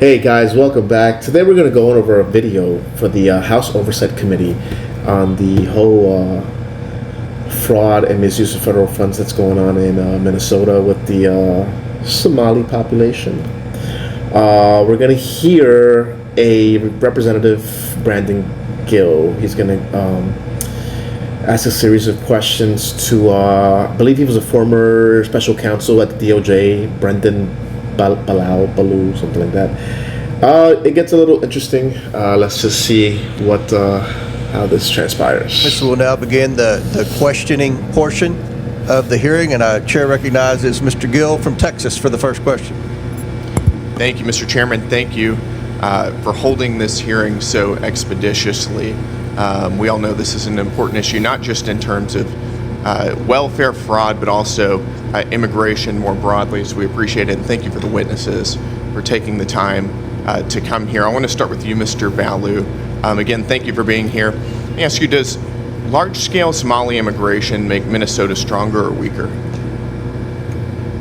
Hey guys, welcome back. Today we're going to go over a video for the House Oversight Committee on the whole fraud and misuse of federal funds that's going on in Minnesota with the Somali population. We're going to hear a representative, Brandon Gill. He's going to ask a series of questions to, I believe he was a former special counsel at the DOJ, Brendan Balou, something like that. It gets a little interesting. Let's just see how this transpires. This will now begin the questioning portion of the hearing, and our chair recognizes Mr. Gill from Texas for the first question. Thank you, Mr. Chairman. Thank you for holding this hearing so expeditiously. We all know this is an important issue, not just in terms of welfare fraud, but also immigration more broadly, so we appreciate it, and thank you for the witnesses for taking the time to come here. I want to start with you, Mr. Balou. Again, thank you for being here. Let me ask you, does large-scale Somali immigration make Minnesota stronger or weaker?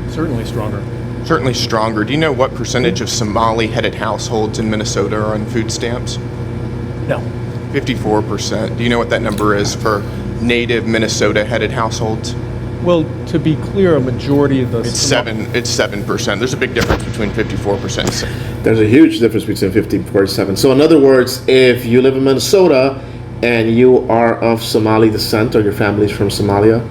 Certainly stronger. Certainly stronger. Do you know what percentage of Somali-headed households in Minnesota are on food stamps? No. 54%. Do you know what that number is for native Minnesota-headed households? Well, to be clear, a majority of the... It's 7%. There's a big difference between 54%. There's a huge difference between 54 and 7. So in other words, if you live in Minnesota and you are of Somali descent or your family's from Somalia,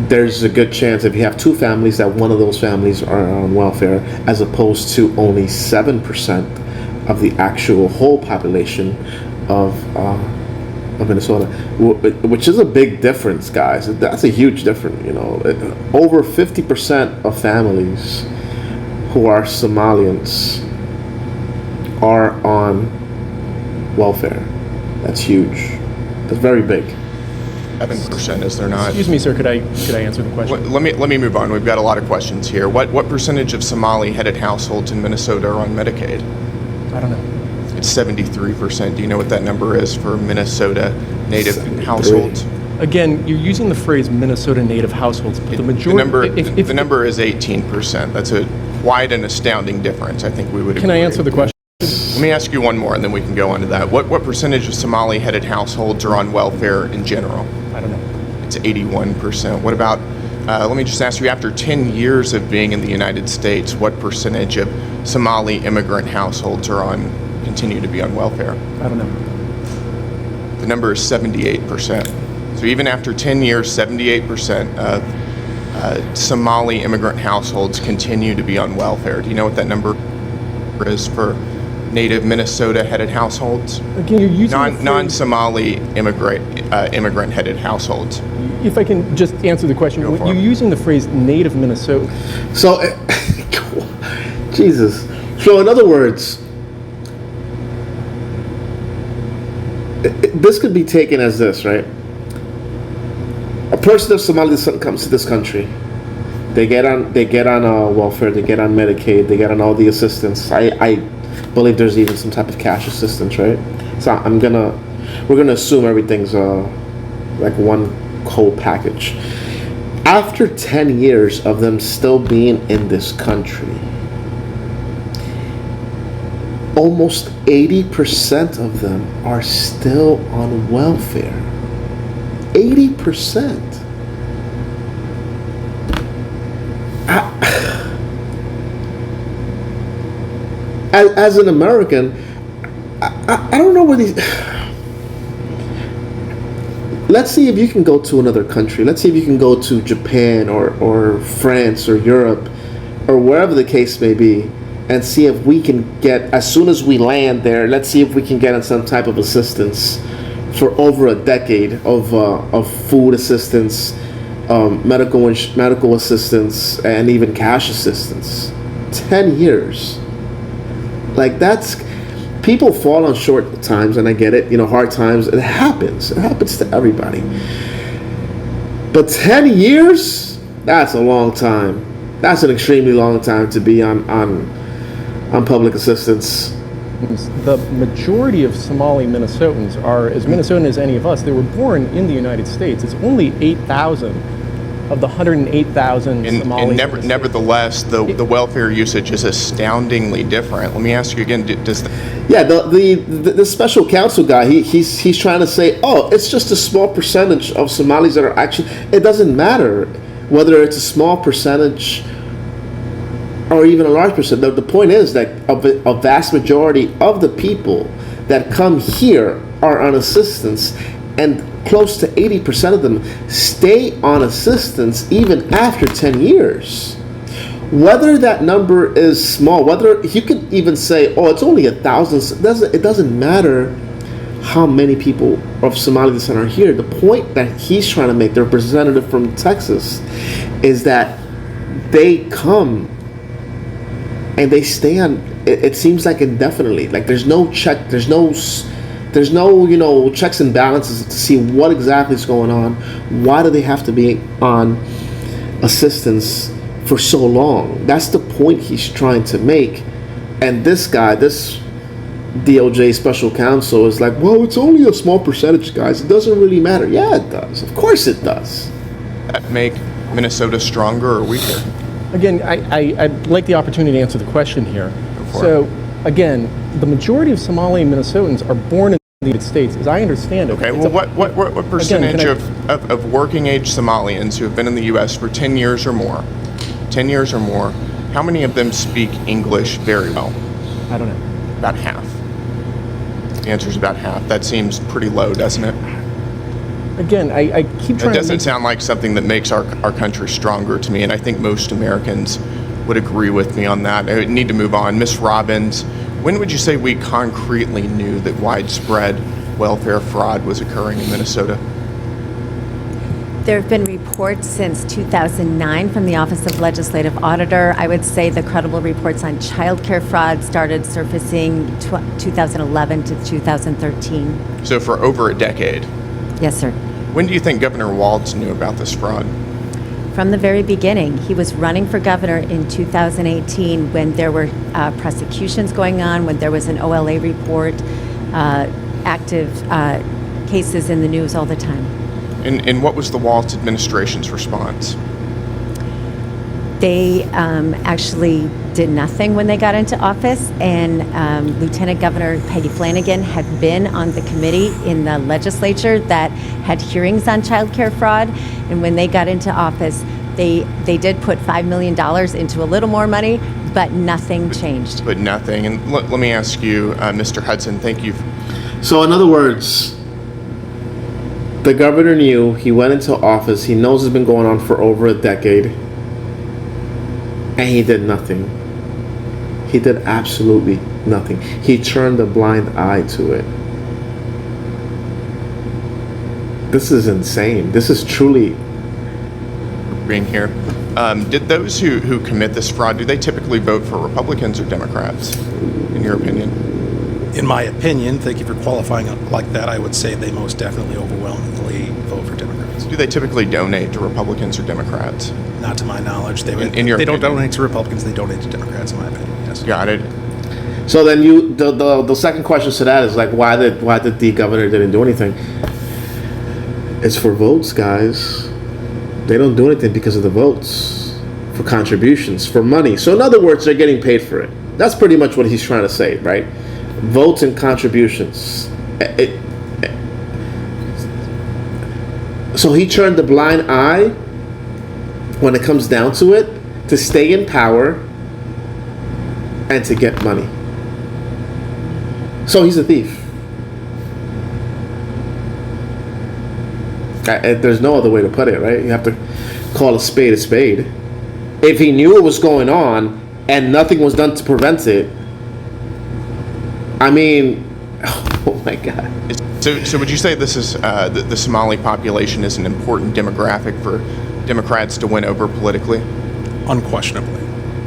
there's a good chance if you have two families that one of those families are on welfare, as opposed to only 7% of the actual whole population of Minnesota, which is a big difference, guys. That's a huge difference. Over 50% of families who are Somalians are on welfare. That's huge. That's very big. 7%, is there not? Excuse me, sir. Could I answer the question? Let me move on. We've got a lot of questions here. What percentage of Somali-headed households in Minnesota are on Medicaid? I don't know. It's 73%. Do you know what that number is for Minnesota native 73 households? Again, you're using the phrase Minnesota native households, but the majority... The number is 18%. That's a quite an astounding difference. I think we would agree. Can I answer the question? Let me ask you one more, and then we can go on to that. What percentage of Somali-headed households are on welfare in general? I don't know. It's 81%. What about, let me just ask you, after 10 years of being in the United States, what percentage of Somali immigrant households continue to be on welfare? I don't know. The number is 78%. So even after 10 years, 78% of Somali immigrant households continue to be on welfare. Do you know what that number is for native Minnesota-headed households? Again, you're using non-Somali immigrant-headed households. If I can just answer the question, you're using the phrase native Minnesota. So, Jesus. So in other words, this could be taken as this, right? A person of Somali descent comes to this country. They get on welfare. They get on Medicaid. They get on all the assistance. I believe there's even some type of cash assistance, right? So we're gonna assume everything's like one whole package. After 10 years of them still being in this country, almost 80% of them are still on welfare. 80%. As an American, I don't know where these... Let's see if you can go to another country. Let's see if you can go to Japan or France or Europe or wherever the case may be, and see if we can get, as soon as we land there, let's see if we can get on some type of assistance for over a decade of food assistance, medical assistance, and even cash assistance. 10 years. Like, that's... People fall on short times, and I get it. Hard times. It happens. It happens to everybody. But 10 years? That's a long time. That's an extremely long time to be on public assistance. The majority of Somali Minnesotans are as Minnesotan as any of us. They were born in the United States. It's only 8,000 of the 108,000 Somali citizens. Nevertheless, the welfare usage is astoundingly different. Let me ask you again: does Yeah, the special counsel guy, he's trying to say, oh, it's just a small percentage of Somalis that are actually. It doesn't matter whether it's a small percentage or even a large percent. The point is that a vast majority of the people that come here are on assistance, and close to 80% of them stay on assistance even after 10 years. Whether that number is small, whether you could even say, oh, it's only 1,000, it doesn't matter how many people of Somali descent are here. The point that he's trying to make, the representative from Texas, is that they come and they stay on, it seems like indefinitely. Like there's no check, there's no checks and balances to see what exactly is going on. Why do they have to be on assistance for so long? That's the point he's trying to make. And this guy, this DOJ special counsel, is like, well, it's only a small percentage, guys. It doesn't really matter. Yeah, it does. Of course it does. that make Minnesota stronger or weaker? Again, I'd like the opportunity to answer the question here. So, again, the majority of Somali Minnesotans are born in the United States, as I understand it. Okay, well, what percentage of working age Somalians who have been in the U.S. for 10 years or more, how many of them speak English very well? I don't know. About half. The answer is about half. That seems pretty low, doesn't it? Again, I keep trying It doesn't to sound like something that makes our country stronger to me, and I think most Americans would agree with me on that. I need to move on. Ms. Robbins, when would you say we concretely knew that widespread welfare fraud was occurring in Minnesota? There have been reports since 2009 from the Office of Legislative Auditor. I would say the credible reports on child care fraud started surfacing 2011 to 2013. So for over a decade. Yes, sir. When do you think Governor Walz knew about this fraud? From the very beginning. He was running for governor in 2018 when there were prosecutions going on, when there was an OLA report, active cases in the news all the time. And what was the Walz administration's response? They actually did nothing when they got into office, and Lieutenant Governor Peggy Flanagan had been on the committee in the legislature that had hearings on child care fraud, and when they got into office, they did put $5 million into a little more money, but nothing changed. But nothing. And let me ask you, Mr. Hudson, thank you. So in other words, the governor knew, he went into office, he knows it's been going on for over a decade, and he did nothing. He did absolutely nothing. He turned a blind eye to it. This is insane. This is truly... Being here. Did those who commit this fraud, do they typically vote for Republicans or Democrats, in your opinion? In my opinion, thank you for qualifying it like that, I would say they most definitely overwhelmingly vote for Democrats. Do they typically donate to Republicans or Democrats? Not to my knowledge. They In your they don't opinion? donate to Republicans, they donate to Democrats, in my opinion, yes. Got it. So then the second question to that is like, why did the governor didn't do anything? It's for votes, guys. They don't do anything because of the votes, for contributions, for money. So in other words, they're getting paid for it. That's pretty much what he's trying to say, right? Votes and contributions. So he turned a blind eye, when it comes down to it, to stay in power and to get money. So he's a thief. There's no other way to put it, right? You have to call a spade a spade. If he knew it was going on and nothing was done to prevent it, I mean, oh my God. So would you say this is the Somali population is an important demographic for Democrats to win over politically? Unquestionably.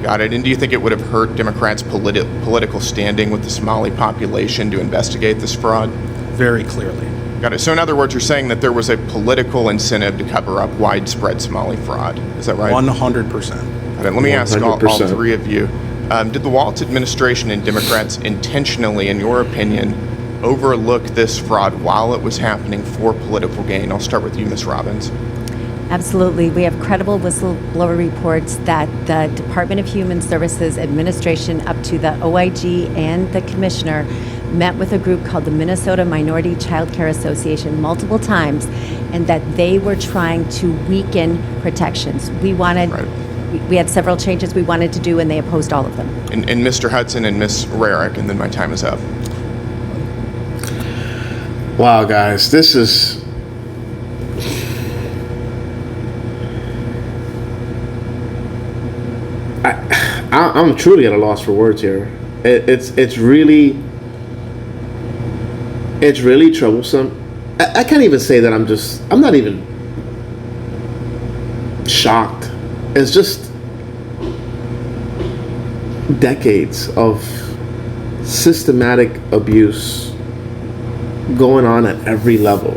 Got it. And do you think it would have hurt Democrats' political standing with the Somali population to investigate this fraud? Very clearly. Got it. So in other words, you're saying that there was a political incentive to cover up widespread Somali fraud. Is that right? 100%. Got it. Let me ask all 100%. three of you. Did the Walz administration and Democrats intentionally, in your opinion, overlook this fraud while it was happening for political gain? I'll start with you, Ms. Robbins. Absolutely. We have credible whistleblower reports that the Department of Human Services Administration, up to the OIG and the commissioner, met with a group called the Minnesota Minority Child Care Association multiple times, and that they were trying to weaken protections. We wanted, we had several changes we wanted to do, and they opposed all of them. And Mr. Hudson and Ms. Rarick, and then my time is up. Wow, guys, this is. I'm truly at a loss for words here. It's really troublesome. I can't even say that I'm not even shocked. It's just decades of systematic abuse going on at every level,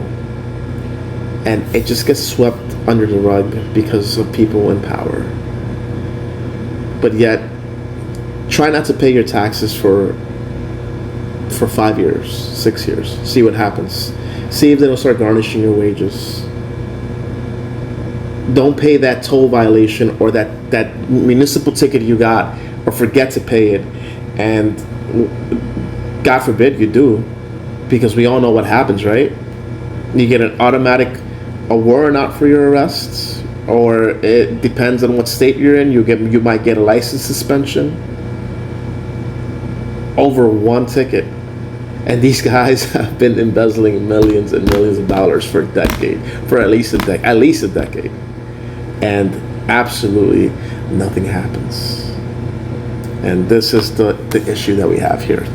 and it just gets swept under the rug because of people in power. But yet, try not to pay your taxes for 5 years, 6 years. See what happens. See if they don't start garnishing your wages. Don't pay that toll violation or that municipal ticket you got, or forget to pay it. And God forbid you do, because we all know what happens, right? You get an automatic a warrant out for your arrests, or it depends on what state you're in. You might get a license suspension over one ticket. And these guys have been embezzling millions and millions of dollars for a decade, for at least a decade, and absolutely nothing happens. And this is the issue that we have here.